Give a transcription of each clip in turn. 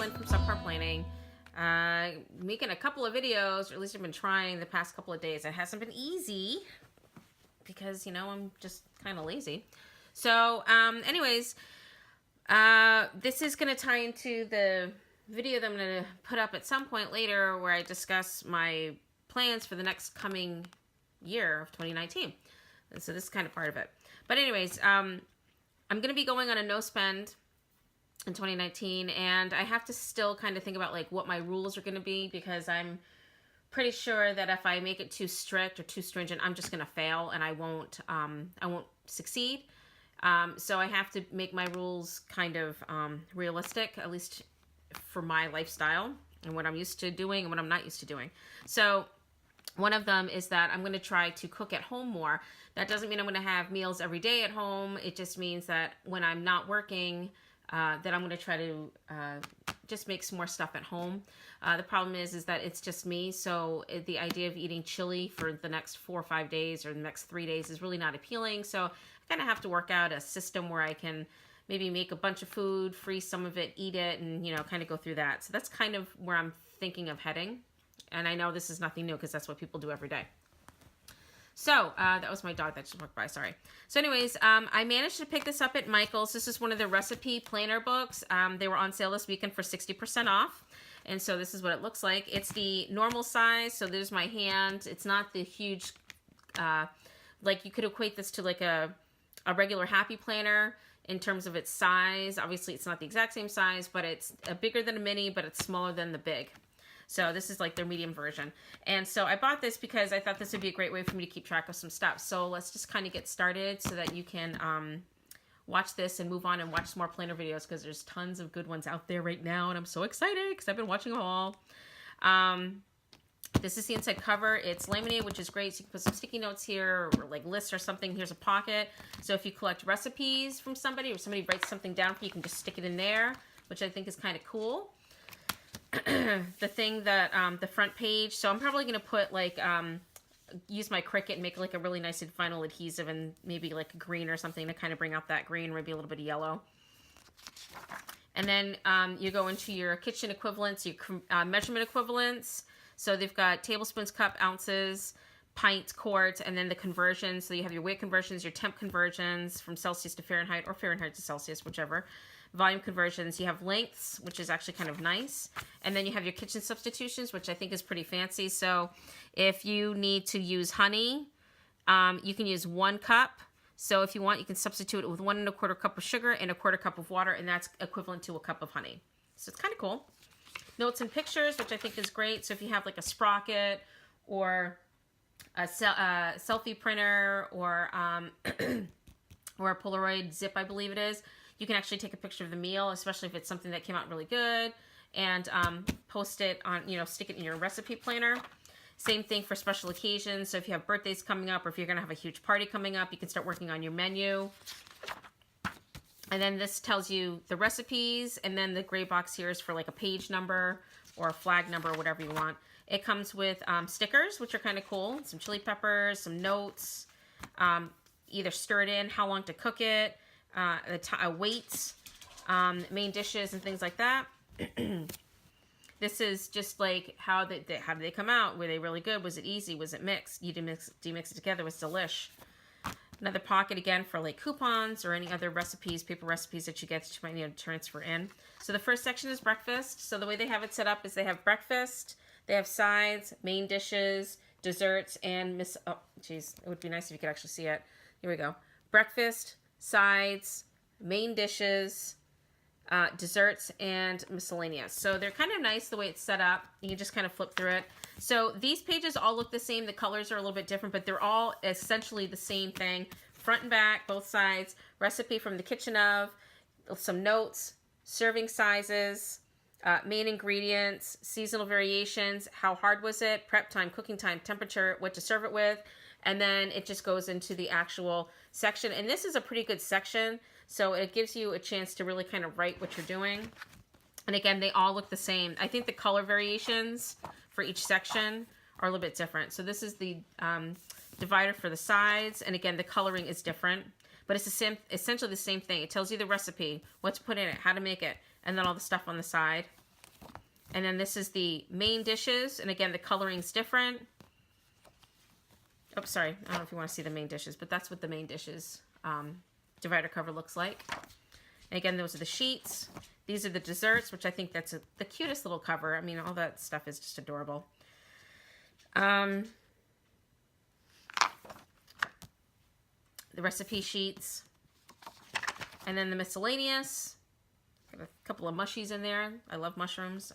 Lynn from Subpart Planning. Making a couple of videos, or at least I've been trying the past couple of days. It hasn't been easy because, you know, I'm just kind of lazy. So, anyways, this is going to tie into the video that I'm going to put up at some point later where I discuss my plans for the next coming year of 2019. And so this is kind of part of it. But anyways, I'm going to be going on a no spend in 2019, and I have to still kind of think about like what my rules are going to be, because I'm pretty sure that if I make it too strict or too stringent, I'm just going to fail and I won't succeed. So I have to make my rules kind of realistic, at least for my lifestyle and what I'm used to doing and what I'm not used to doing. So one of them is that I'm going to try to cook at home more. That doesn't mean I'm going to have meals every day at home. It just means that when I'm not working, that I'm going to try to just make some more stuff at home. The problem is that it's just me, so the idea of eating chili for the next 4 or 5 days or the next 3 days is really not appealing. So I kind of have to work out a system where I can maybe make a bunch of food, freeze some of it, eat it, and, you know, kind of go through that. So that's kind of where I'm thinking of heading. And I know this is nothing new because that's what people do every day. So, that was my dog that just walked by, sorry. So anyways, I managed to pick this up at Michael's. This is one of the recipe planner books. They were on sale this weekend for 60% off. And so this is what it looks like. It's the normal size, so there's my hand. It's not the huge, like you could equate this to like a regular Happy Planner in terms of its size. Obviously, it's not the exact same size, but it's bigger than a mini, but it's smaller than the big. So this is like their medium version. And so I bought this because I thought this would be a great way for me to keep track of some stuff. So let's just kind of get started so that you can watch this and move on and watch some more planner videos, because there's tons of good ones out there right now. And I'm so excited because I've been watching them all. This is the inside cover. It's laminated, which is great. So you can put some sticky notes here or like lists or something. Here's a pocket. So if you collect recipes from somebody or somebody writes something down for you, you can just stick it in there, which I think is kind of cool. The thing that, the front page, so I'm probably going to put like, use my Cricut and make like a really nice vinyl adhesive and maybe like a green or something to kind of bring out that green, maybe a little bit of yellow. And then you go into your kitchen equivalents, your measurement equivalents. So they've got tablespoons, cup, ounces, pints, quarts, and then the conversions. So you have your weight conversions, your temp conversions from Celsius to Fahrenheit or Fahrenheit to Celsius, whichever. Volume conversions. You have lengths, which is actually kind of nice. And then you have your kitchen substitutions, which I think is pretty fancy. So if you need to use honey, you can use 1 cup. So if you want, you can substitute it with 1 1/4 cup of sugar and 1/4 cup of water, and that's equivalent to a cup of honey. So it's kind of cool. Notes and pictures, which I think is great. So if you have like a sprocket or a selfie printer or or a Polaroid zip, I believe it is, you can actually take a picture of the meal, especially if it's something that came out really good, and post it on, you know, stick it in your recipe planner. Same thing for special occasions. So if you have birthdays coming up or if you're going to have a huge party coming up, you can start working on your menu. And then this tells you the recipes, and then the gray box here is for like a page number or a flag number or whatever you want. It comes with stickers, which are kind of cool. Some chili peppers, some notes, either stir it in, how long to cook it, weights, main dishes, and things like that. This is just like how did they come out? Were they really good? Was it easy? Was it mixed? You demix it together. It was delish. Another pocket again for like coupons or any other recipes, paper recipes that you get that you might need to transfer in. So the first section is breakfast. So the way they have it set up is they have breakfast, they have sides, main dishes, desserts, and oh geez, it would be nice if you could actually see it. Here we go. Breakfast, sides, main dishes, desserts, and miscellaneous. So they're kind of nice the way it's set up. You can just kind of flip through it. So these pages all look the same. The colors are a little bit different, but they're all essentially the same thing. Front and back, both sides, recipe from the kitchen of, some notes, serving sizes, main ingredients, seasonal variations, how hard was it, prep time, cooking time, temperature, what to serve it with, and then it just goes into the actual section. And this is a pretty good section, so it gives you a chance to really kind of write what you're doing. And again, they all look the same. I think the color variations for each section are a little bit different. So this is the divider for the sides, and again, the coloring is different, but it's essentially the same thing. It tells you the recipe, what to put in it, how to make it, and then all the stuff on the side. And then this is the main dishes. And again, the coloring's different. Oh, sorry. I don't know if you want to see the main dishes, but that's what the main dishes divider cover looks like. And again, those are the sheets. These are the desserts, which I think that's the cutest little cover. I mean, all that stuff is just adorable. The recipe sheets. And then the miscellaneous. Got a couple of mushies in there. I love mushrooms.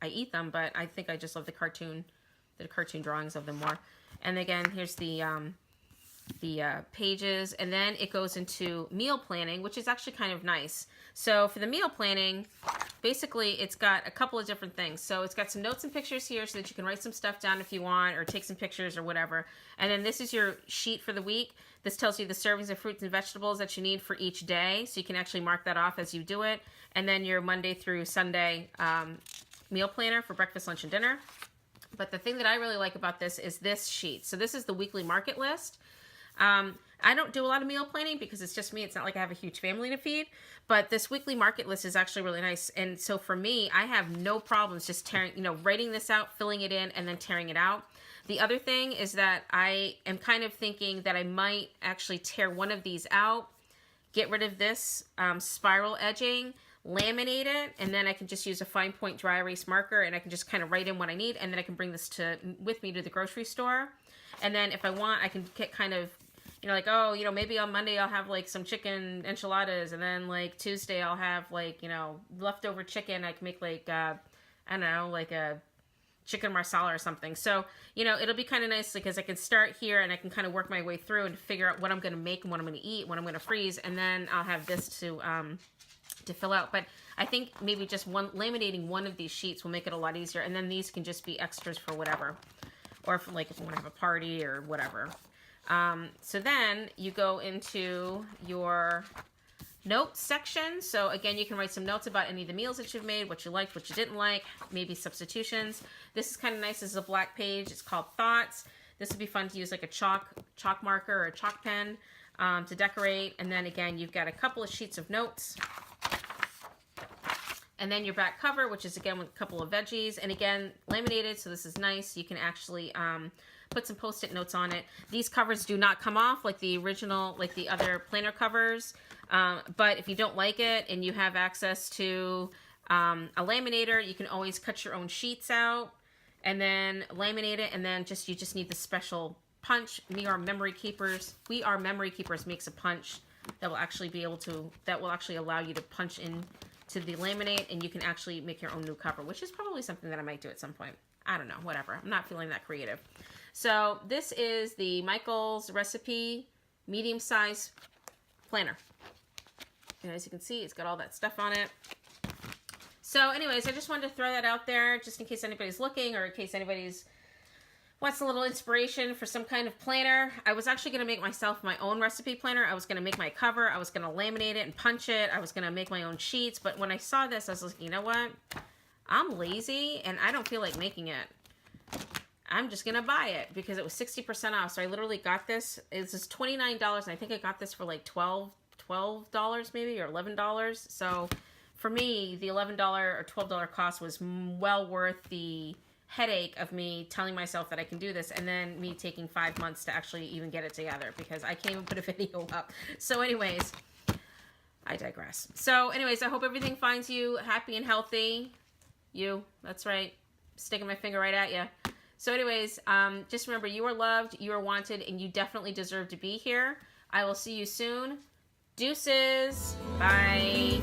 I eat them, but I think I just love the cartoon drawings of them more. And again, here's the pages, and then it goes into meal planning, which is actually kind of nice. So for the meal planning, basically it's got a couple of different things. So it's got some notes and pictures here so that you can write some stuff down if you want, or take some pictures or whatever. And then this is your sheet for the week. This tells you the servings of fruits and vegetables that you need for each day, so you can actually mark that off as you do it. And then your Monday through Sunday meal planner for breakfast, lunch, and dinner. But the thing that I really like about this is this sheet. So this is the weekly market list. I don't do a lot of meal planning because it's just me. It's not like I have a huge family to feed, but this weekly market list is actually really nice. And so for me, I have no problems just writing this out, filling it in, and then tearing it out. The other thing is that I am kind of thinking that I might actually tear one of these out, get rid of this spiral edging, laminate it, and then I can just use a fine point dry erase marker, and I can just kind of write in what I need, and then I can bring this with me to the grocery store. And then if I want, I can get kind of, like, oh, maybe on Monday I'll have like some chicken enchiladas, and then like Tuesday I'll have like, leftover chicken. I can make like, I don't know, like a chicken marsala or something. So, it'll be kind of nice because I can start here and I can kind of work my way through and figure out what I'm going to make and what I'm going to eat, what I'm going to freeze, and then I'll have this to fill out. But I think maybe just laminating one of these sheets will make it a lot easier, and then these can just be extras for whatever, or for like if you want to have a party or whatever. So then you go into your notes section. So again, you can write some notes about any of the meals that you've made, what you liked, what you didn't like, maybe substitutions. This is kind of nice. This is a black page. It's called Thoughts. This would be fun to use like a chalk marker or a chalk pen to decorate. And then again, you've got a couple of sheets of notes. And then your back cover, which is again with a couple of veggies. And again, laminated, so this is nice. You can actually put some Post-it notes on it. These covers do not come off like the original, like the other planner covers. But if you don't like it and you have access to a laminator, you can always cut your own sheets out and then laminate it. And then you just need the special punch. We Are Memory Keepers makes a punch that will actually allow you to punch in to the laminate, and you can actually make your own new cover, which is probably something that I might do at some point. I don't know, whatever. I'm not feeling that creative. So this is the Michael's Recipe medium size planner. And as you can see, it's got all that stuff on it. So anyways, I just wanted to throw that out there just in case anybody's looking, or in case anybody's wants a little inspiration for some kind of planner. I was actually going to make myself my own recipe planner. I was going to make my cover. I was going to laminate it and punch it. I was going to make my own sheets. But when I saw this, I was like, you know what? I'm lazy and I don't feel like making it. I'm just going to buy it because it was 60% off. So I literally got this. This is $29, and I think I got this for like $12 maybe, or $11. So for me, the $11 or $12 cost was well worth the headache of me telling myself that I can do this, and then me taking 5 months to actually even get it together because I can't even put a video up. So anyways, I digress. So anyways, I hope everything finds you happy and healthy. That's right. Sticking my finger right at you. So anyways, just remember, you are loved, you are wanted, and you definitely deserve to be here. I will see you soon. Deuces. Bye.